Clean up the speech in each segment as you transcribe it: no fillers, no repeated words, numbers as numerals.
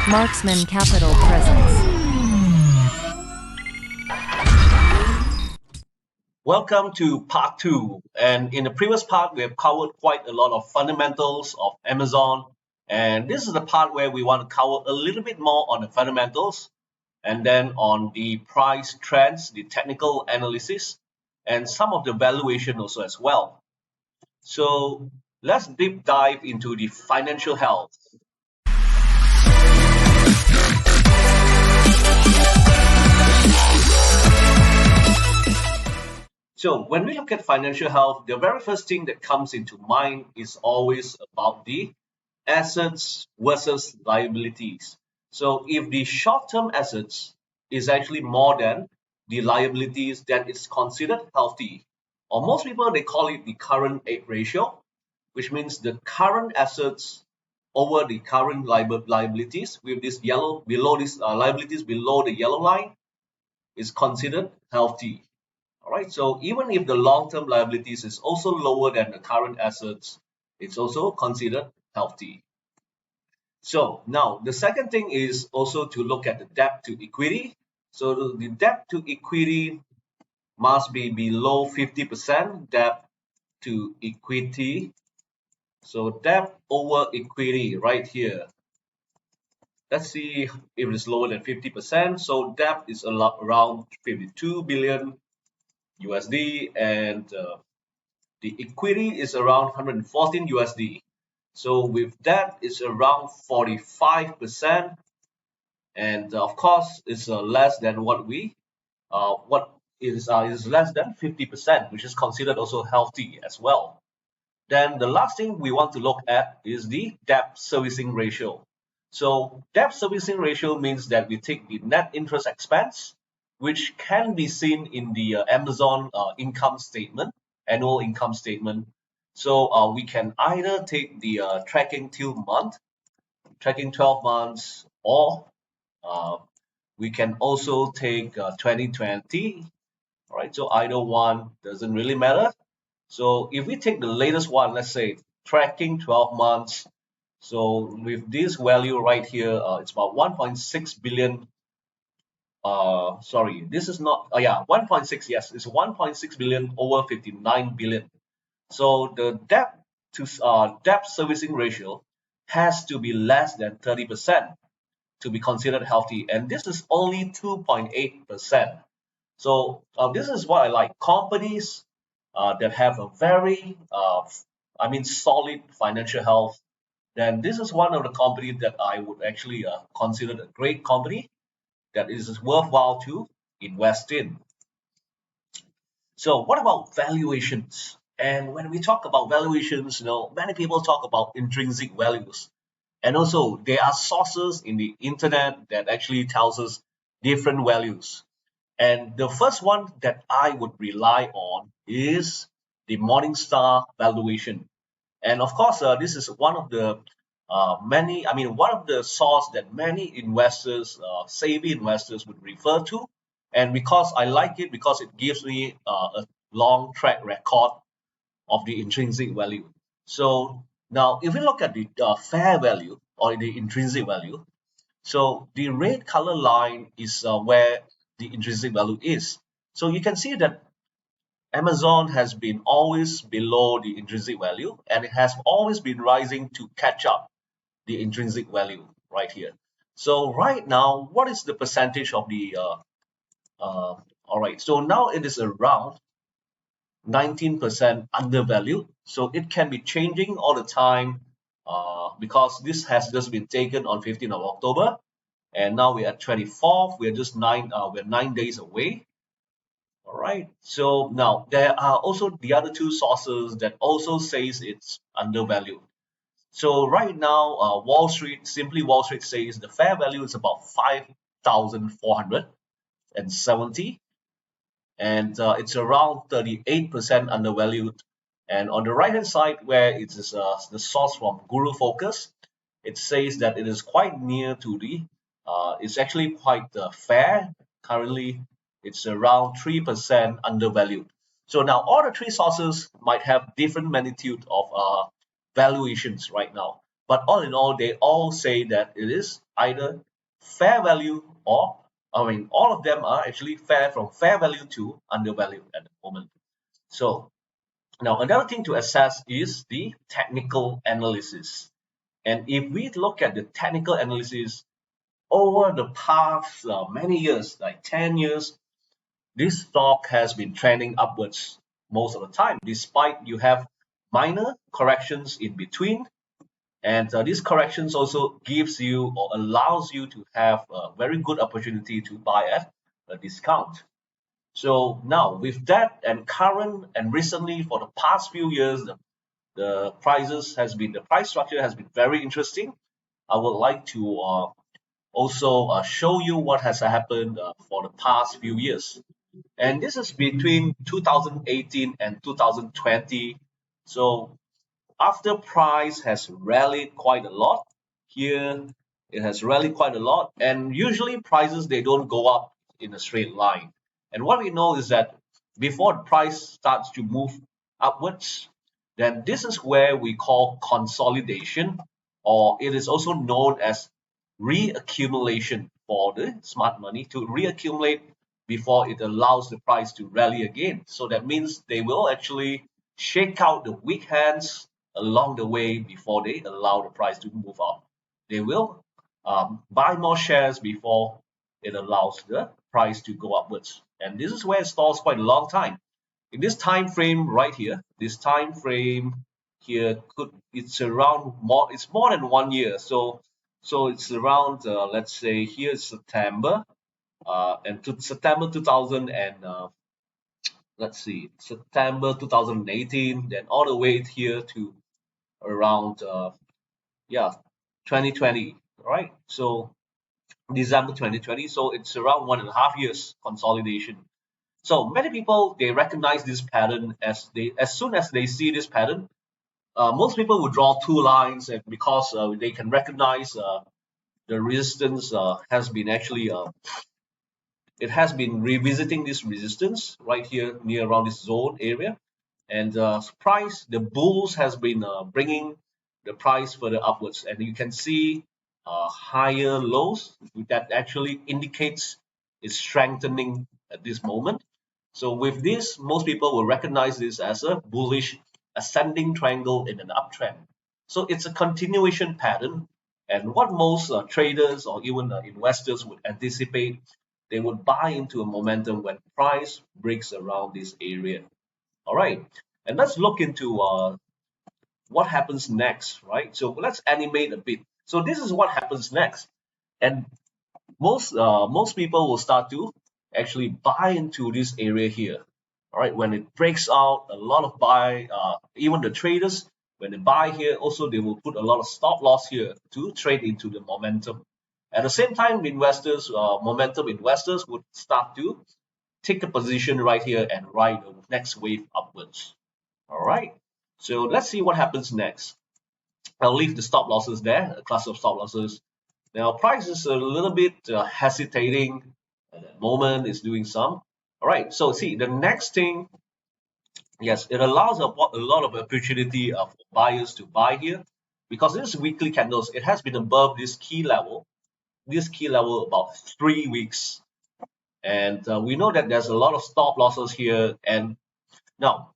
Marksman Capital presents. Welcome to part 2, and in the previous part we have covered quite a lot of fundamentals of Amazon, and this is the part where we want to cover a little bit more on the fundamentals and then on the price trends, the technical analysis, and some of the valuation also as well. So let's deep dive into the financial health. So when we look at financial health, the very first thing that comes into mind is always about the assets versus liabilities. So if the short-term assets is actually more than the liabilities, then it's considered healthy. Or most people, they call it the current ratio, which means the current assets over the current liabilities with this yellow below this liabilities below the yellow line is considered healthy. All right, so even if the long-term liabilities is also lower than the current assets, it's also considered healthy. So now the second thing is also to look at the debt to equity. So the debt to equity must be below 50% debt to equity. So debt over equity right here. Let's see if it is lower than 50%. So debt is around 52 billion USD and the equity is around 114 USD. So with that, it's around 45%, and of course, it's less than what is less than 50%, which is considered also healthy as well. Then the last thing we want to look at is the debt servicing ratio. So debt servicing ratio means that we take the net interest expense, which can be seen in the Amazon income statement, annual income statement. So we can either take the tracking 2 month, tracking 12 months, or we can also take 2020. All right, so either one doesn't really matter. So if we take the latest one, let's say tracking 12 months, so with this value right here, it's about 1.6 billion. Sorry, this is not, yeah, 1.6, yes, it's 1.6 billion over 59 billion. So the debt servicing ratio has to be less than 30% to be considered healthy, and this is only 2.8%. So this is what I like. Companies that have a very, solid financial health, then this is one of the companies that I would actually consider a great company that is worthwhile to invest in. So what about valuations? And when we talk about valuations, many people talk about intrinsic values. And also there are sources in the internet that actually tells us different values. And the first one that I would rely on is the Morningstar valuation. And of course, this is one of the one of the source that many investors, savvy investors would refer to. And because I like it, because it gives me a long track record of the intrinsic value. So now if we look at the fair value or the intrinsic value, so the red color line is where the intrinsic value is. So you can see that Amazon has been always below the intrinsic value, and it has always been rising to catch up the intrinsic value right here. So right now, what is the percentage of the all right, so now it is around 19% undervalued. So it can be changing all the time because this has just been taken on 15th of October, and now we're at 24th. We're just we're 9 days away. All right. So now there are also the other two sources that also says it's undervalued. So right now, Simply Wall Street says the fair value is about 5,470, and it's around 38% undervalued. And on the right hand side, where it is the source from Guru Focus, it says that it is quite near to the, it's actually quite fair. Currently, it's around 3% undervalued. So now all the three sources might have different magnitude of valuations right now. But all in all, they all say that it is either fair value or, I mean, all of them are actually from fair value to undervalued at the moment. So now another thing to assess is the technical analysis. And if we look at the technical analysis over the past many years, like 10 years, this stock has been trending upwards most of the time, despite you have minor corrections in between. And these corrections also gives you or allows you to have a very good opportunity to buy at a discount. So now with that and current and recently for the past few years, the price structure has been very interesting. I would like to also show you what has happened for the past few years. And this is between 2018 and 2020. So after price has rallied quite a lot, here it has rallied quite a lot, and usually prices they don't go up in a straight line. And what we know is that before the price starts to move upwards, then this is where we call consolidation, or it is also known as reaccumulation for the smart money to reaccumulate before it allows the price to rally again. So that means they will actually shake out the weak hands along the way before they allow the price to move up. They will buy more shares before it allows the price to go upwards. And this is where it stalls quite a long time. In this time frame right here, this time frame here it's more than 1 year. So it's around let's say here is September and to September 2000 and let's see September 2018, then all the way here to around yeah 2020, right? So December 2020, so it's around 1.5 years consolidation. So many people they recognize this pattern as soon as they see this pattern. Most people would draw two lines, and because they can recognize the resistance has been actually it has been revisiting this resistance right here near around this zone area, and price the bulls has been bringing the price further upwards, and you can see higher lows that actually indicates it's strengthening at this moment. So with this, most people will recognize this as a bullish ascending triangle in an uptrend. So it's a continuation pattern, and what most traders or even investors would anticipate, they would buy into a momentum when price breaks around this area. All right, and let's look into what happens next, right? So let's animate a bit. So this is what happens next, and most people will start to actually buy into this area here. All right, when it breaks out, a lot of buy, even the traders, when they buy here, also they will put a lot of stop loss here to trade into the momentum. At the same time, investors, momentum investors would start to take a position right here and ride the next wave upwards. All right, so let's see what happens next. I'll leave the stop losses there, a class of stop losses. Now, price is a little bit hesitating at the moment, it's doing some. All right, so see, the next thing, yes, it allows a lot of opportunity of buyers to buy here because this weekly candles, it has been above this key level about 3 weeks. And we know that there's a lot of stop losses here. And now,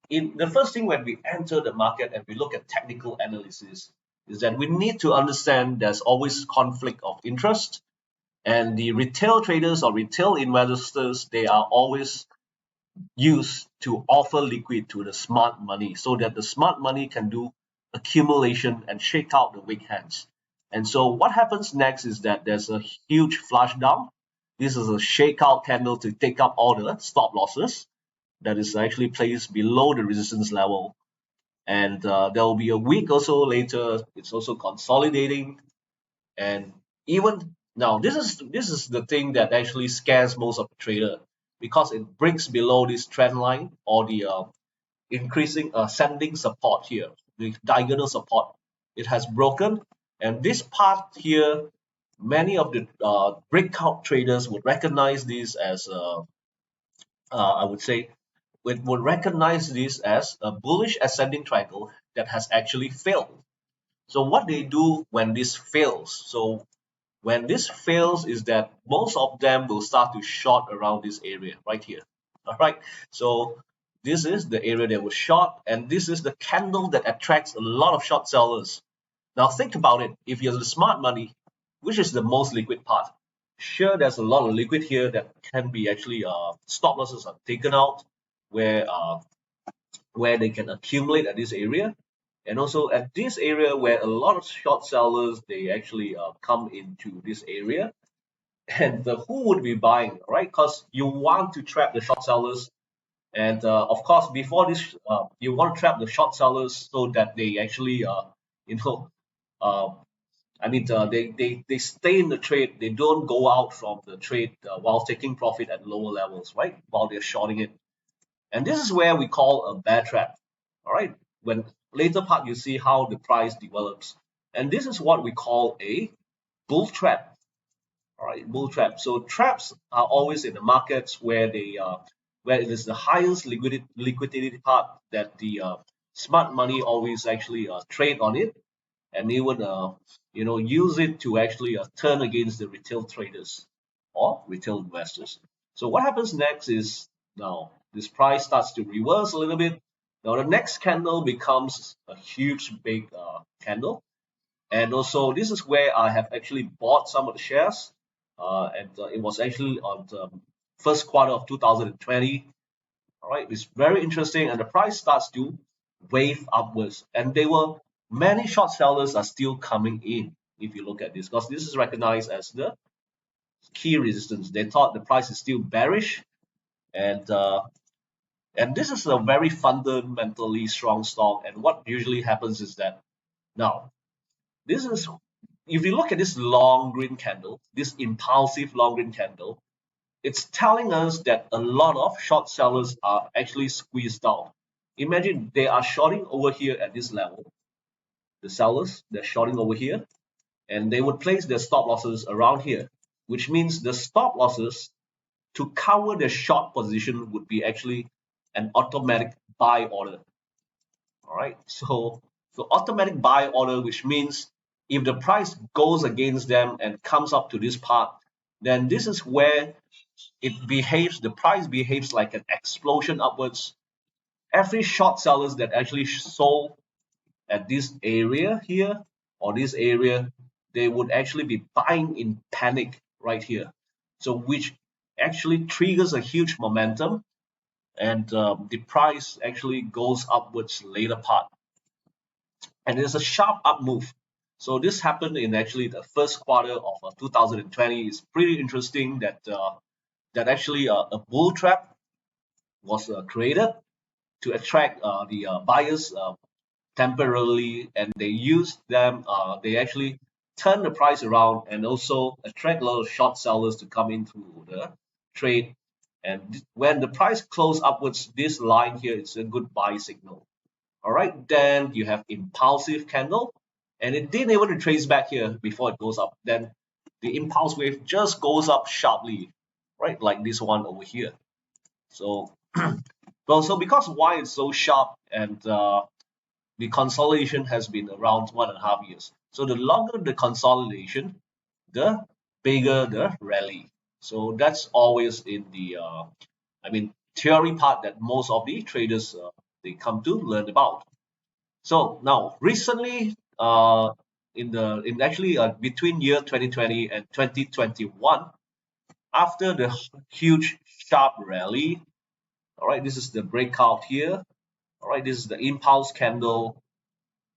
in the first thing when we enter the market and we look at technical analysis is that we need to understand there's always conflict of interest, and the retail traders or retail investors they are always used to offer liquid to the smart money so that the smart money can do accumulation and shake out the weak hands. And so what happens next is that there's a huge flush down. This is a shakeout candle to take up all the stop losses that is actually placed below the resistance level. And there will be a week or so later, it's also consolidating. And even now, this is the thing that actually scares most of the trader because it breaks below this trend line or the increasing ascending support here, the diagonal support. It has broken, and this part here, many of the breakout traders would recognize this as I would say would recognize this as a bullish ascending triangle that has actually failed. So what they do when this fails, so when this fails is that most of them will start to short around this area right here. All right. So this is the area that was short, and this is the candle that attracts a lot of short sellers. Now think about it. If you're the smart money, which is the most liquid part, sure there's a lot of liquid here that can be actually stop losses are taken out where they can accumulate at this area, and also at this area where a lot of short sellers they actually come into this area, and who would be buying, right? Because you want to trap the short sellers, and of course before this you want to trap the short sellers so that they actually you know uh, they stay in the trade, they don't go out from the trade while taking profit at lower levels, right, while they're shorting it. And this is where we call a bear trap. All right. When later part you see how the price develops. And this is what we call a bull trap. All right, bull trap. So traps are always in the markets where it is the highest liquidity part that the smart money always actually trade on it, and even use it to actually turn against the retail traders or retail investors. So what happens next is, now this price starts to reverse a little bit. Now the next candle becomes a huge big candle, and also this is where I have actually bought some of the shares, and it was actually on the first quarter of 2020. All right, it's very interesting, and the price starts to wave upwards, and there were many short sellers are still coming in. If you look at this, because this is recognized as the key resistance, they thought the price is still bearish, and this is a very fundamentally strong stock. And what usually happens is that, now this is, if you look at this long green candle, this impulsive long green candle, it's telling us that a lot of short sellers are actually squeezed out. Imagine they are shorting over here at this level. The sellers, they're shorting over here, and they would place their stop losses around here, which means the stop losses to cover the short position would be actually an automatic buy order. All right. So automatic buy order, which means if the price goes against them and comes up to this part, then this is where the price behaves like an explosion upwards. Every short sellers that actually sold at this area here or this area, they would actually be buying in panic right here. So which actually triggers a huge momentum, and the price actually goes upwards later part, and there's a sharp up move. So this happened in actually the first quarter of 2020. It's pretty interesting that actually a bull trap was created to attract the buyers temporarily, and they used them. They actually turn the price around and also attract a lot of short sellers to come into the trade. And when the price close upwards, this line here is a good buy signal. All right, then you have impulsive candle, and it didn't even retrace back here before it goes up. Then the impulse wave just goes up sharply, right, like this one over here. So, well, so because why it's so sharp, and the consolidation has been around 1.5 years. So the longer the consolidation, the bigger the rally. So that's always in the, theory part that most of the traders they come to learn about. So now recently, in actually between year 2020 and 2021, after the huge sharp rally, all right, this is the breakout here. All right, this is the impulse candle.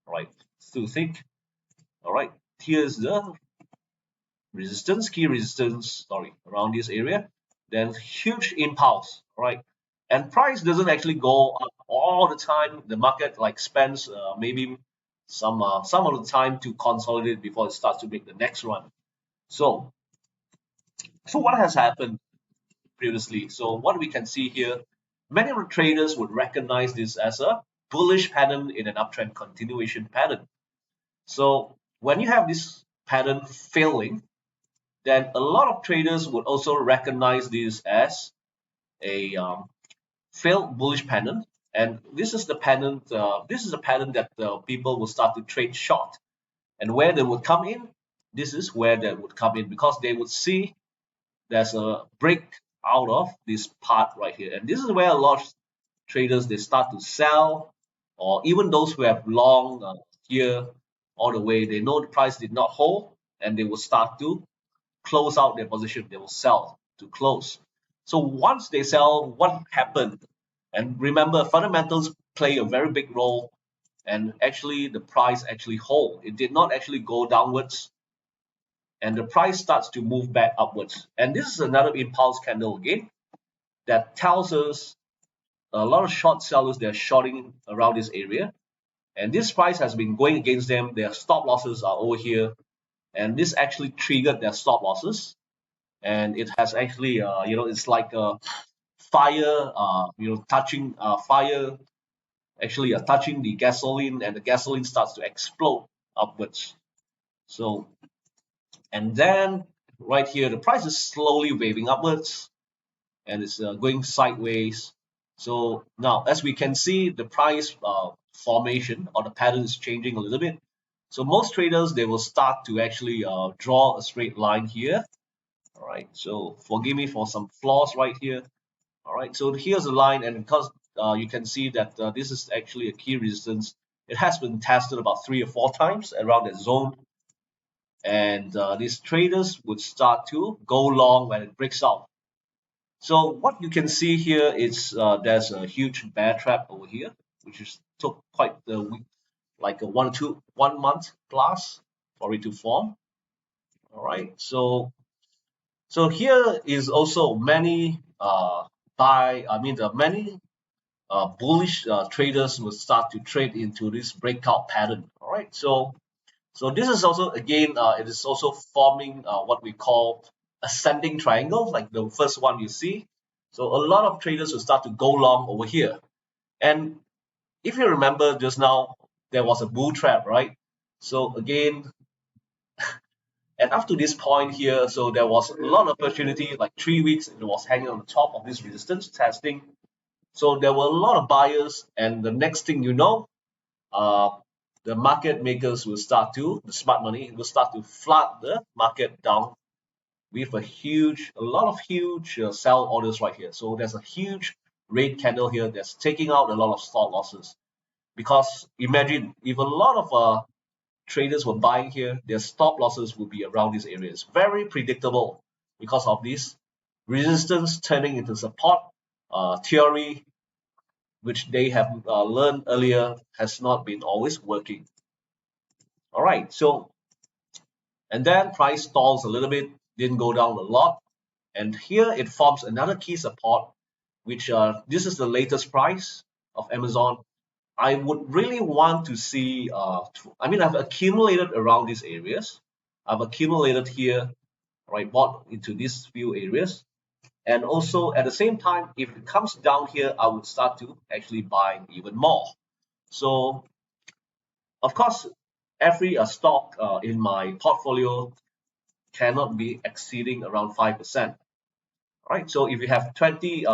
All right, still thick. All right, here's the resistance, key resistance, sorry, around this area. Then huge impulse, all right? And price doesn't actually go up all the time. The market like spends maybe some of the time to consolidate before it starts to make the next run. So, what has happened previously? So what we can see here, many of the traders would recognize this as a bullish pattern in an uptrend continuation pattern. So when you have this pattern failing, then a lot of traders would also recognize this as a failed bullish pattern, and this is the pattern. This is a pattern that people will start to trade short. And where they would come in, this is where they would come in, because they would see there's a break out of this part right here. And this is where a lot of traders, they start to sell, or even those who have long here all the way, they know the price did not hold, and they will start to close out their position. They will sell to close. So once they sell, what happened? And remember, fundamentals play a very big role, and actually the price actually hold. It did not actually go downwards, and the price starts to move back upwards. And this is another impulse candle again that tells us a lot of short sellers, they're shorting around this area, and this price has been going against them. Their stop losses are over here, and this actually triggered their stop losses, and it has actually it's like a fire touching fire actually touching the gasoline, and the gasoline starts to explode upwards. So, and then right here the price is slowly waving upwards, and it's going sideways. So now, as we can see, the price formation or the pattern is changing a little bit. So most traders, they will start to actually draw a straight line here. All right, so forgive me for some flaws right here. All right, so here's the line, and because you can see that this is actually a key resistance, it has been tested about 3 or 4 times around that zone, and these traders would start to go long when it breaks out. So what you can see here is there's a huge bear trap over here, which is took quite the week, like a 1 month plus for it to form. All right, so here is also many many bullish traders will start to trade into this breakout pattern. All right, so this is also again it is also forming what we call ascending triangle, like the first one you see. So a lot of traders will start to go long over here. And if you remember just now, there was a bull trap, right? So again, and up to this point here, so there was a lot of opportunity, like 3 weeks, it was hanging on the top of this resistance testing. So there were a lot of buyers, and the next thing you know, uh, the market makers will start to, the smart money will start to flood the market down with a lot of huge sell orders right here. So there's a huge red candle here that's taking out a lot of stop losses. Because imagine if a lot of traders were buying here, their stop losses would be around these areas. Very predictable because of this resistance turning into support theory, which they have learned earlier has not been always working. All right, so and then price stalls a little bit, didn't go down a lot, and here it forms another key support, which this is the latest price of Amazon. I would really want to see. I've accumulated around these areas. I've accumulated here, right, bought into these few areas, and also at the same time, if it comes down here, I would start to actually buy even more. So of course, every stock in my portfolio cannot be exceeding around 5%. Right. So if you have 20,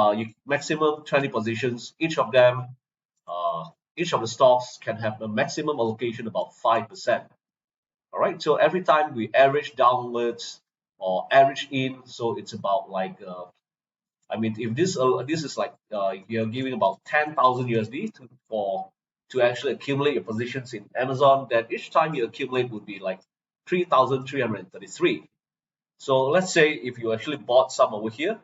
maximum 20 positions, uh, each of the stocks can have a maximum allocation about 5%. All right. So every time we average downwards or average in, so it's about like if this is like you're giving about 10,000 USD to actually accumulate your positions in Amazon, then each time you accumulate would be like 3,333. So let's say if you actually bought some over here,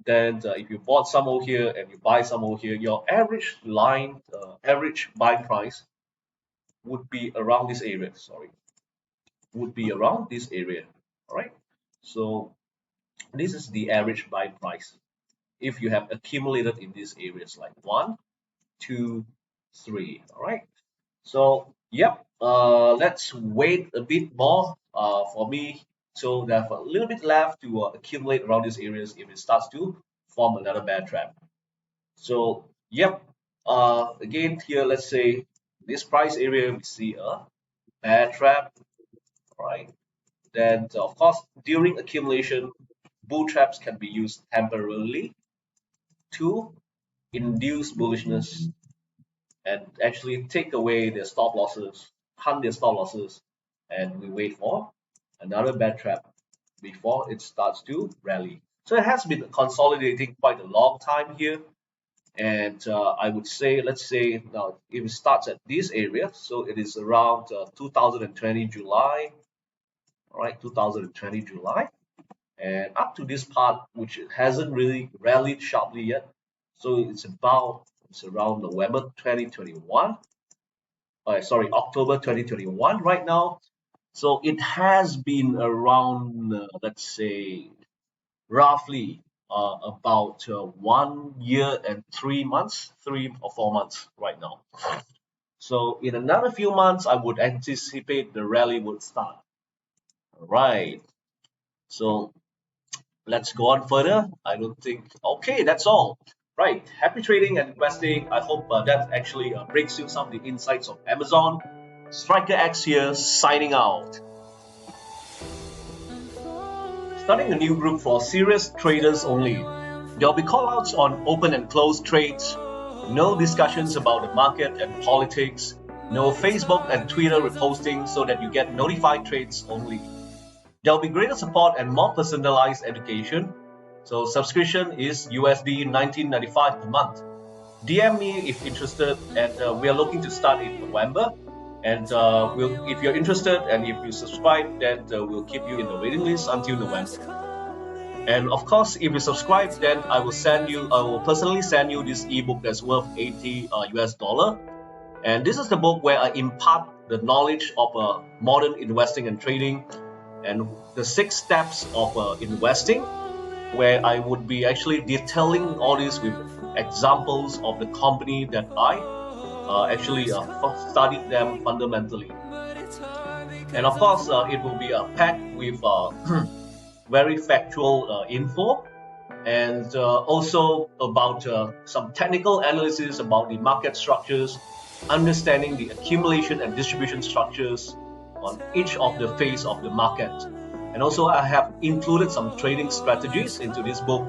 then if you bought some over here and you buy some over here, your average buy price would be around this area. Sorry, would be around this area. All right. So this is the average buy price if you have accumulated in these areas like 1, 2, 3. All right. So yep. Let's wait a bit more for me. So there's a little bit left to accumulate around these areas if it starts to form another bear trap. So yep. Again here, let's say this price area we see a bear trap, right? Then of course during accumulation, bull traps can be used temporarily to induce bullishness and actually take away their stop losses, hunt their stop losses, and we wait for another bear trap before it starts to rally. So it has been consolidating quite a long time here. And I would say, let's say now, if it starts at this area, so it is around 2020 July, all right, 2020 July, and up to this part, which hasn't really rallied sharply yet. So it's around November 2021. Sorry, October 2021 right now. So it has been around, let's say, roughly about 1 year and 3 months, 3 or 4 months right now. So in another few months, I would anticipate the rally would start. All right. So let's go on further. I don't think. Okay, that's all. Right. Happy trading and investing. I hope that actually brings you some of the insights of Amazon. Striker X here, signing out. Starting a new group for serious traders only. There'll be callouts on open and closed trades, no discussions about the market and politics, no Facebook and Twitter reposting so that you get notified trades only. There'll be greater support and more personalized education. So subscription is USD 19.95 per month. DM me if interested, and we are looking to start in November. And if you're interested and if you subscribe, then we'll keep you in the waiting list until November. And of course, if you subscribe, then I will personally send you this ebook that's worth 80 US dollar. And this is the book where I impart the knowledge of modern investing and trading and the 6 steps of investing, where I would be actually detailing all this with examples of the company that I actually studied them fundamentally. And of course, it will be packed with very factual info, and also about some technical analysis about the market structures, understanding the accumulation and distribution structures on each of the phase of the market. And also I have included some trading strategies into this book.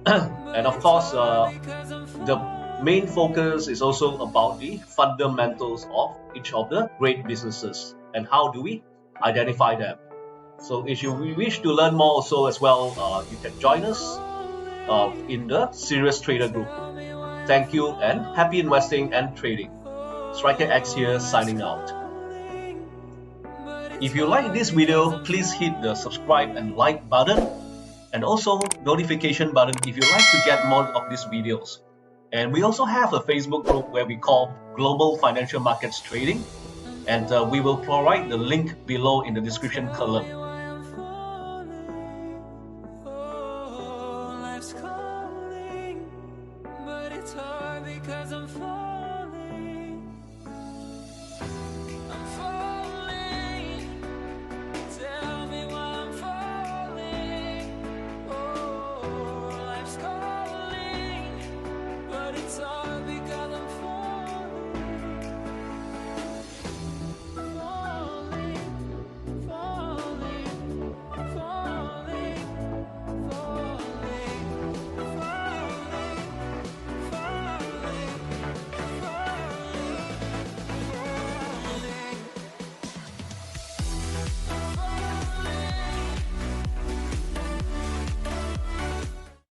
And of course, the main focus is also about the fundamentals of each of the great businesses and how do we identify them. So if you wish to learn more also as well, you can join us in the Serious Trader group. Thank you and happy investing and trading. Striker X here signing out. If you like this video, please hit the subscribe and like button, and also notification button if you like to get more of these videos. And we also have a Facebook group where we call Global Financial Markets Trading, and we will provide the link below in the description column.